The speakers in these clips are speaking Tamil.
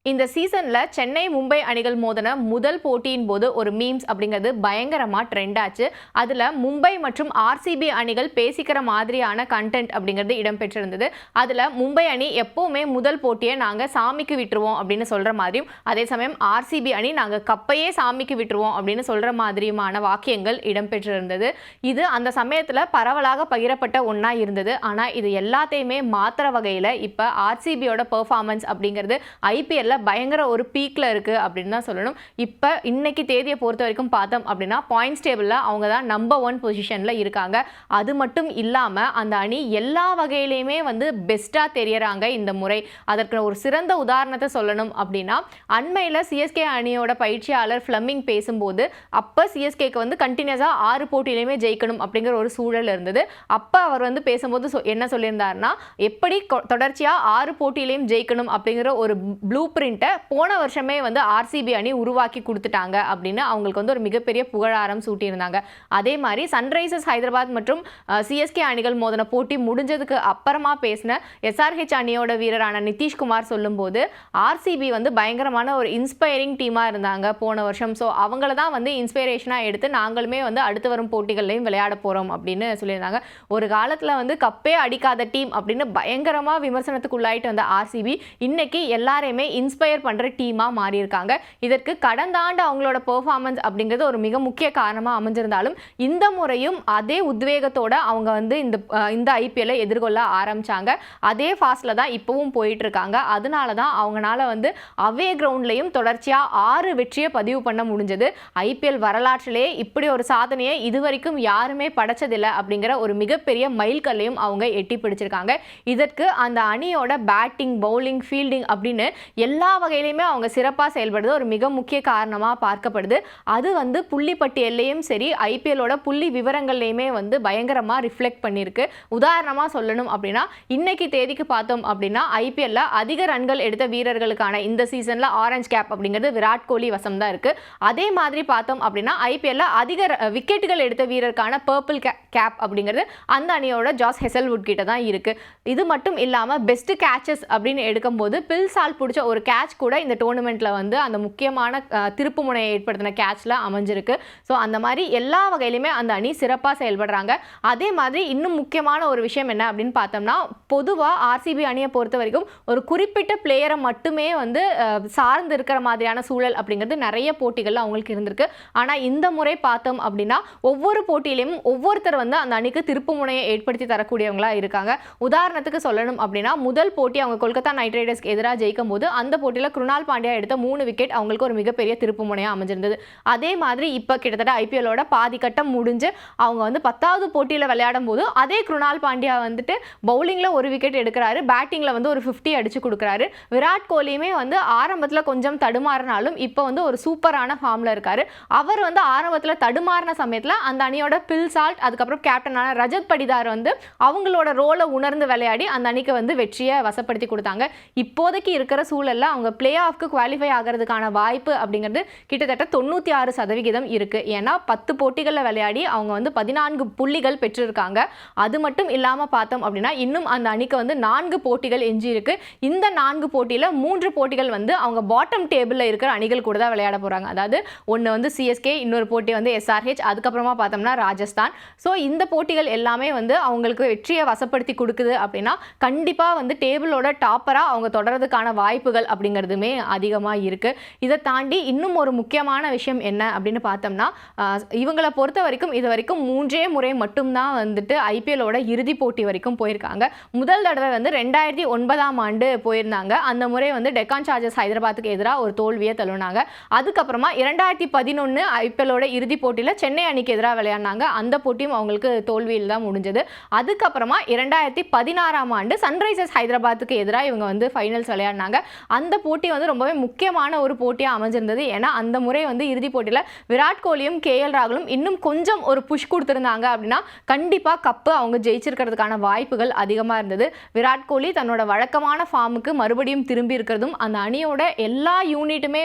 இந்த சீசன்ல சென்னை மும்பை அணிகள் மோதின முதல் போட்டியின் போது ஒரு மீம்ஸ் அப்படிங்கிறது பயங்கரமா ட்ரெண்ட் ஆச்சு. அதுல மும்பை மற்றும் ஆர்சிபி அணிகள் பேசிக்கிற மாதிரியான கண்டென்ட் அப்படிங்கிறது இடம்பெற்றிருந்தது. அதுல மும்பை அணி எப்பவுமே முதல் போட்டியை நாங்க சாமிக்கு விட்டுருவோம் அப்படின்னு சொல்ற மாதிரியும், அதே சமயம் ஆர்சிபி அணி நாங்க கப்பையே சாமிக்கு விட்டுருவோம் அப்படின்னு சொல்ற மாதிரியுமான வாக்கியங்கள் இடம்பெற்றிருந்தது. இது அந்த சமயத்துல பரவலாக பகிரப்பட்ட ஒன்னா இருந்தது. ஆனா இது எல்லாத்தையுமே மாத்திர வகையில இப்ப ஆர்சிபியோட பெர்ஃபார்மன்ஸ் அப்படிங்கிறது ஐபிஎல் பயங்கர ஒரு பீக்ல இருக்கு அப்படின்னு தான் சொல்லணும். இப்ப இன்னைக்கு தேதியை பொறுத்த வரைக்கும் பார்த்தோம் அப்படின்னா பாயிண்ட்ஸ் டேபிள்ல அவங்க தான் நம்பர் 1 பொசிஷன்ல இருக்காங்க. அது மட்டும் இல்லாம அந்த அணி எல்லா வகையிலுமே பெஸ்டா தெரியறாங்க இந்த முறை. அதற்கு ஒரு சிறந்த உதாரணத்தை சொல்லணும் அப்படின்னா, அண்மையில சிஎஸ்கே அணியோட பயிற்சியாளர் ஃபிளமிங் பேசும்போது அப்ப சிஎஸ்கேக்கு கண்டினியூஸா 6 போட்டியிலுமே ஜெயிக்கணும் அப்படிங்கிற ஒரு சூழல் இருந்தது. அப்ப அவர் பேசும்போது என்ன சொல்லியிருந்தாருன்னா, எப்படி தொடர்ச்சியா 6 போட்டியிலையும் ஜெயிக்கணும் அப்படிங்கிற ஒரு ப்ளூ பிரிண்ட்டை போன வருஷமே ஆர்சிபி அணி உருவாக்கி கொடுத்துட்டாங்க அப்படின்னு அவங்களுக்கு ஒரு மிகப்பெரிய புகழாரம் சூட்டியிருந்தாங்க. அதே மாதிரி சன்ரைசர்ஸ் ஹைதராபாத் மற்றும் சிஎஸ்கே அணிகள் மோதின போட்டி முடிஞ்சதுக்கு அப்புறமா பேசின எஸ்ஆர்ஹெச் அணியோட வீரரான நிதிஷ்குமார் சொல்லும்போது, ஆர்சிபி பயங்கரமான ஒரு இன்ஸ்பைரிங் டீமா இருந்தாங்க போன வருஷம். ஸோ அவங்கள தான் இன்ஸ்பிரேஷனா எடுத்து நாங்களுமே அடுத்து வரும் போட்டிகள்லையும் விளையாட போறோம் அப்படின்னு சொல்லியிருந்தாங்க. ஒரு காலத்துல கப்பே அடிக்காத டீம் அப்படின்னு பயங்கரமா விமர்சனத்துக்குள்ளாயிட்டு வந்த ஆர்சிபி இன்னைக்கு எல்லாரையுமே இன்ஸ்பயர் பண்ற டீமா மாறி இருக்காங்க. இதற்கு கடந்த ஆண்டு அவங்களோட பெர்ஃபார்மன்ஸ் அப்படிங்கிறது ஒரு மிக முக்கிய காரணமா அமைஞ்சிருந்தாலும், இந்த முறையும் அதே உத்வேகத்தோட அவங்க இந்த ஐபிஎல்லை எதிர்கொள்ள ஆரம்பிச்சாங்க. அதே ஃபாஸ்ட்ல தான் இப்பவும் போயிட்டு இருக்காங்க. அதனால தான் அவங்களால அவே கிரவுண்ட்லையும் தொடர்ச்சியா 6 வெற்றியை பதிவு பண்ண முடிஞ்சது. ஐபிஎல் வரலாற்றிலேயே இப்படி ஒரு சாதனையை இதுவரைக்கும் யாருமே படைச்சதில்லை அப்படிங்கிற ஒரு மிகப்பெரிய மைல்கல்லையும் அவங்க எட்டி பிடிச்சிருக்காங்க. இதற்கு அந்த அணியோட பேட்டிங், பவுலிங், ஃபீல்டிங் அப்படின்னு எல்லா வகையிலுமே அவங்க சிறப்பாக செயல்படுறது ஒரு மிக முக்கிய காரணமாக பார்க்கப்படுது. அது புள்ளி பட்டியல்லையும் சரி, ஐபிஎல்லோட புள்ளி விவரங்கள்லையுமே பயங்கரமாக ரிஃப்ளெக்ட் பண்ணியிருக்கு. உதாரணமாக சொல்லணும் அப்படின்னா, இன்னைக்கு தேதிக்கு பார்த்தோம் அப்படின்னா ஐபிஎல்ல அதிக ரன்கள் எடுத்த வீரர்களுக்கான இந்த சீசன்ல ஆரஞ்சு கேப் அப்படிங்கிறது விராட் கோலி வசம் தான் இருக்கு. அதே மாதிரி பார்த்தோம் அப்படின்னா ஐபிஎல்ல அதிக விக்கெட்டுகள் எடுத்த வீரருக்கான பர்பிள் கேப் அப்படிங்கிறது அந்த அணியோட ஜாஸ் ஹெசல்வுட் கிட்ட தான் இருக்கு. இது மட்டும் இல்லாமல் பெஸ்ட் கேச்சஸ் அப்படின்னு எடுக்கும்போது பில்சால் பிடிச்ச ஒரு கேட்ச் கூட இந்த டோர்னமெண்ட்ல அந்த முக்கியமான திருப்பு முனையை ஏற்படுத்தின கேட்ச்ல அமைஞ்சிருக்கு. ஸோ அந்த மாதிரி எல்லா வகையிலுமே அந்த அணி சிறப்பாக செயல்படுறாங்க. அதே மாதிரி இன்னும் முக்கியமான ஒரு விஷயம் என்ன அப்படின்னு பார்த்தோம்னா, பொதுவாக ஆர்சிபி அணியை பொறுத்த வரைக்கும் ஒரு குறிப்பிட்ட பிளேயரை மட்டுமே சார்ந்து இருக்கிற மாதிரியான சூழல் அப்படிங்கிறது நிறைய போட்டிகள்ல அவங்களுக்கு இருந்திருக்கு. ஆனால் இந்த முறை பார்த்தோம் அப்படின்னா ஒவ்வொரு போட்டியிலையும் ஒவ்வொருத்தர் அந்த அணிக்கு திருப்பு முனையை ஏற்படுத்தி தரக்கூடியவங்களா இருக்காங்க. உதாரணத்துக்கு சொல்லணும் அப்படின்னா, முதல் போட்டி அவங்க கொல்கத்தா நைட் ரைடர்ஸ்க்கு எதிராக ஜெயிக்கும் போது அந்த போட்டியில் குருணால் பாண்டியா எடுத்த 3 விக்கெட் அவங்களுக்கு ஒரு மிகப்பெரிய திருப்பு முனையாக அமைஞ்சிருந்தது. அதே மாதிரி இப்போ கிட்டத்தட்ட ஐபிஎல்லோட பாதி கட்டம் முடிஞ்சு அவங்க 10வது போட்டியில் விளையாடும் போது அதே குருணால் பாண்டியா பவுலிங்ல ஒரு விக்கெட் எடுக்கிறாரு, பேட்டிங்ல ஒரு 50 அடிச்சு கொடுக்குறாரு. விராட் கோலியுமே ஆரம்பத்தில் கொஞ்சம் தடுமாறினாலும் இப்போ ஒரு சூப்பரான ஃபார்ம்ல இருக்காரு. அவர் ஆரம்பத்தில் தடுமாறின சமயத்தில் அந்த அணியோட பில்சால்ட், அதுக்கப்புறம் கேப்டனான ரஜத் படிதார் அவங்களோட ரோலை உணர்ந்து விளையாடி அந்த அணிக்கு வெற்றியை வசப்படுத்தி கொடுத்தாங்க. இப்போதைக்கு இருக்கிற சூழல்ல அவங்க பிளே ஆஃப்க்கு குவாலிஃபை ஆகிறதுக்கான வாய்ப்பு அப்படிங்கிறது கிட்டத்தட்ட 96% இருக்கு. ஏன்னா 10 போட்டிகளில் விளையாடி அவங்க 14 புள்ளிகள் பெற்றிருக்காங்க. அது மட்டும் இல்லாமல் பார்த்தோம் அப்படின்னா இன்னும் அந்த அணிக்கு 4 போட்டிகள் எஞ்சி இருக்கு. இந்த 4 போட்டியில் 3 போட்டிகள் அவங்க பாட்டம் டேபிளில் இருக்கிற அணிகள் கூட தான் விளையாட போறாங்க. அதாவது ஒன்று சிஎஸ்கே, இன்னொரு போட்டி எஸ்ஆர்ஹெச், அதுக்கப்புறமா பார்த்தோம்னா ராஜஸ்தான். ஸோ இந்த போட்டிகள் எல்லாமே அவங்களுக்கு வெற்றியை வசப்படுத்தி கொடுக்குது அப்படின்னா கண்டிப்பாக டேபிளோட டாப்பரா அவங்க தொடர்றதுக்கான வாய்ப்புகள் அப்படிங்கிறதுமே அதிகமாக இருக்கு. இதை தாண்டி இன்னும் ஒரு முக்கியமான விஷயம் என்ன அப்படின்னு பார்த்தோம்னா, இவங்களை பொறுத்த வரைக்கும் இது வரைக்கும் 3 முறை மட்டும்தான் ஐபிஎல்லோட இறுதி போட்டி வரைக்கும் போயிருக்காங்க. முதல் தடவை 2009ஆம் ஆண்டு போயிருந்தாங்க. அந்த முறை டெக்கான் சார்ஜர்ஸ் ஹைதராபாத்துக்கு எதிராக ஒரு தோல்வியை தள்ளுனாங்க. அதுக்கப்புறமா 2011 ஐபிஎல்லோட இறுதி போட்டியில் சென்னை அணிக்கு எதிராக விளையாடினாங்க. அந்த போட்டியும் அவங்களுக்கு தோல்வியில் தான் முடிஞ்சது. அதுக்கப்புறமா 2016ஆம் ஆண்டு சன்ரைசர்ஸ் ஹைதராபாத்துக்கு எதிராக இவங்க ஃபைனல்ஸ் விளையாடினாங்க. அந்த போட்டி ரொம்பவே முக்கியமான ஒரு போட்டியாக அமைஞ்சிருந்தது. ஏன்னா அந்த முறை இறுதி போட்டியில் விராட் கோலியும் கேஎல் ராகுலும் இன்னும் கொஞ்சம் ஒரு புஷ் கொடுத்துருந்தாங்க அப்படின்னா கண்டிப்பாக கப்பு அவங்க ஜெயிச்சிருக்கிறதுக்கான வாய்ப்புகள் அதிகமாக இருந்தது. விராட் கோலி தன்னோட வழக்கமான ஃபார்முக்கு மறுபடியும் திரும்பி இருக்கிறதும், அந்த அணியோட எல்லா யூனிட்டுமே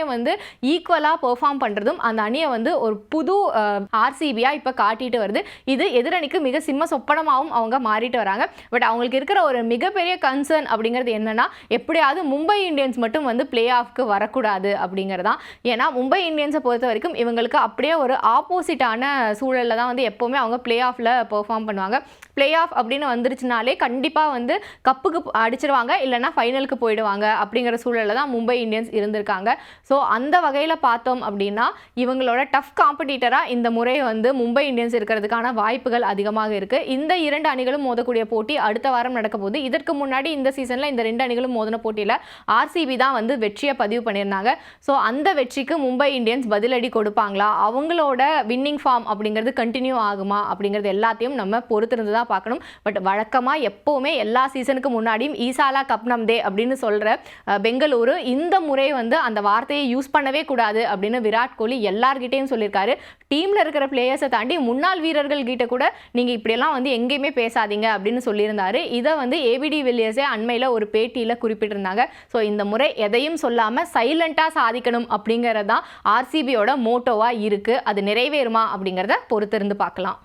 ஈக்குவலாக பெர்ஃபார்ம் பண்ணுறதும் அந்த அணியை ஒரு புது ஆர்சிபியா இப்போ காட்டிட்டு வருது. இது எதிரணிக்கு மிக சிம்ம சொப்பனமாகவும் அவங்க மாறிட்டு வராங்க. பட் அவங்களுக்கு இருக்கிற ஒரு மிகப்பெரிய கன்சர்ன் அப்படிங்கிறது என்னன்னா, எப்படியாவது மும்பை இந்தியன்ஸ் மட்டும் வந்து பிளே ஆஃப்க்கு வரக்கூடாது அப்படிங்கிறதான். ஏன்னா மும்பை இந்தியன்ஸை பொறுத்த வரைக்கும் இவங்களுக்கு அப்படியே ஒரு ஆப்போசிட்டான சூழலில் தான் வந்து எப்போவுமே அவங்க பிளே ஆஃபில் பெர்ஃபார்ம் பண்ணுவாங்க. பிளே ஆஃப் அப்படின்னு வந்துருச்சுனாலே கண்டிப்பாக வந்து கப்புக்கு அடிச்சிருவாங்க, இல்லைனா ஃபைனலுக்கு போயிடுவாங்க அப்படிங்கிற சூழலில் தான் மும்பை இந்தியன்ஸ் இருந்திருக்காங்க. ஸோ அந்த வகையில் பார்த்தோம் அப்படின்னா இவங்களோட டஃப் காம்படிட்டராக இந்த முறை வந்து மும்பை இந்தியன்ஸ் இருக்கிறதுக்கான வாய்ப்புகள் அதிகமாக இருக்குது. இந்த 2 அணிகளும் மோதக்கூடிய போட்டி அடுத்த வாரம் நடக்க போகுது. இதற்கு முன்னாடி இந்த சீசனில் இந்த 2 அணிகளும் மோதின போட்டியில் ஆர்சிபி தான் வந்து வெற்றியை பதிவு பண்ணியிருந்தாங்க. ஸோ அந்த வெற்றிக்கு மும்பை இந்தியன்ஸ் பதிலடி கொடுப்பாங்களா, அவங்களோட வின்னிங் ஃபார்ம் அப்படிங்கிறது கண்டினியூ ஆகுமா அப்படிங்கிறது எல்லாத்தையும் நம்ம பொறுத்திருந்து தான் பார்க்கணும். பட் வழக்கமாக எப்போவுமே எல்லா சீசனுக்கு முன்னாடியும் ஈசாலா கப் நம்தே அப்படின்னு சொல்கிற பெங்களூரு இந்த முறை வந்து அந்த வார்த்தையை யூஸ் பண்ணவே கூடாது அப்படின்னு விராட் கோலி எல்லார்கிட்டையும் சொல்லியிருக்காரு. டீமில் இருக்கிற பிளேயர்ஸை தாண்டி முன்னாள் வீரர்கள் கிட்ட கூட நீங்கள் இப்படியெல்லாம் வந்து எங்கேயுமே பேசாதீங்க அப்படின்னு சொல்லியிருந்தாரு. இதை வந்து ஏபிடி வில்லியர்ஸே அண்மையில் ஒரு பேட்டியில் குறிப்பிட்டிருந்தாங்க. ஸோ இந்த முறை எதையும் சொல்லாமல் சைலண்ட்டாக சாதிக்கணும் அப்படிங்கிறது தான் ஆர்சிபியோட மோட்டோவாக இருக்குது. அது நிறைவேறுமா அப்படிங்கிறத பொறுத்திருந்து பார்க்கலாம்.